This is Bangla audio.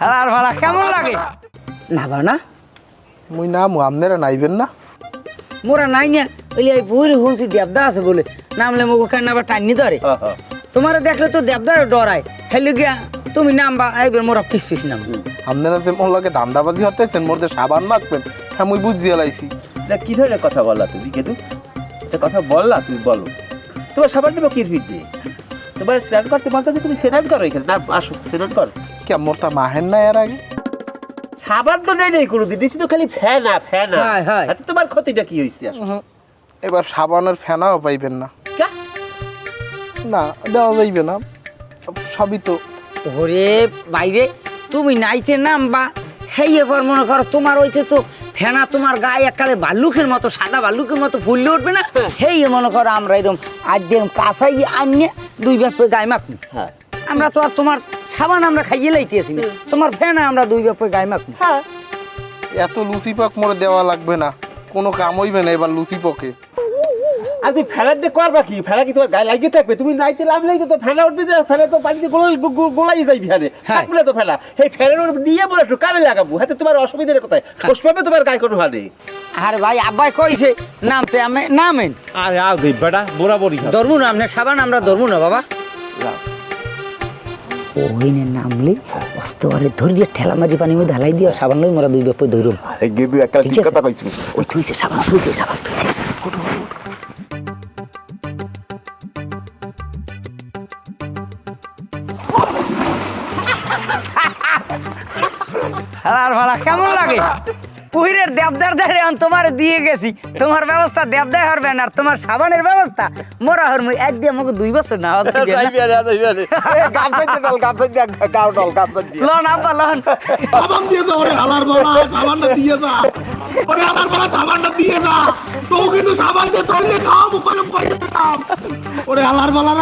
আর ভাড়া কেমন লাগে না না মুই নাম আপনারা নাইবেন না মোরা নাই না ওই বুড়ি হুঁসি দেবদা আছে বলে নামলে মোকে কেন আবার টাইনি ধরে তোমার দেখলে তো দেবদা ডরায় হেলে গিয়া তুমি নামবা এইবার মোরা পিস পিস নাম আপনারা যে মোর লাগে ধান্দাবাজি হতেছেন মোর যে সাবান মাখবেন হ্যাঁ মুই বুঝিয়ে লাইছি কি ধরনের কথা বললা তুমি কেতু এটা কথা বললা তুমি বলো তোমার সাবান নেবো কি ফিট দিয়ে তোমার স্নান করতে বলতে তুমি স্নান করো এখানে না আসো স্নান করো কে মোর তা মাহেন না এর আগে সাবান তো নেই কোনোদিন দিছি তো খালি ফ্যানা এত তোমার ক্ষতিটা কি হয়েছে এবার সাবানের ফেনাও পাইবেন না কা? না দেওয়া যাইবে না সবই তো ওরে বাইরে তুমি নাইতে নামবা হেই এবার মনে করো তোমার ওইতে তো ফেনা তোমার গায়ে একালে ভাল্লুকের মতো সাদা ভাল্লুকের মতো ফুললে উঠবে না হেই মনে করো আমরা এরকম আজ দিন কাঁচাই আনিয়ে দুই ব্যাপে গায়ে মাখবো হ্যাঁ আমরা তো আর তোমার সাবান আমরা খাইয়ে লাইতেছি না তোমার ফেনা আমরা দুই ব্যাপে গায়ে মাখবো হ্যাঁ এত লুচি পাক মোরে দেওয়া লাগবে না কোনো কাম হইবে না এবার লুচি পকে আর তুই ফেনার দিয়ে করবা কি ফেনা কি তোমার গায়ে লাগিয়ে থাকবে তুমি নাইতে লাভলেই তো ফেনা উঠবে যে ফেনা তো পানিতে গোলাই যাই ফেনে থাকবে তো ফেনা এই ফেনার নিয়ে বলে একটু কামে লাগাবো হাতে তোমার অসুবিধার কোথায় কষ্ট পাবে তোমার গায়ে কোনো হানে আর ভাই আব্বাই কইছে নামতে আমি নামেন আরে আও দেই বেটা বরাবরই ধরবো না আপনার সাবান আমরা ধরবো না বাবা ওইনে নামলে অস্তরে ধরিয়ে ঠেলা মাঝি পানি মধ্যে ঢালাই দিয়ে সাবান লই মোরা দুই ব্যাপে ধরুম আরে গেদু একটা ঠিক কথা কইছিস ওই থুইছে সাবান থুইছে আর ভাড়া কেমন লাগে পুহিরের দেবদার ধারে তোমার দিয়ে গেছি তোমার ব্যবস্থা দেবদায় হরবে না আর তোমার সাবানের ব্যবস্থা মোরা হরমু এক দিয়ে আমাকে 2 বছর না লন আব্বা লন সাবান দিয়ে যা ওরে হালার বালা সাবানটা দিয়ে যা ওরে হালার বালা সাবানটা দিয়ে যা তো কিন্তু সাবান দিয়ে তলে খাওয়াবো কলম করে দিতাম ওরে হালার বালা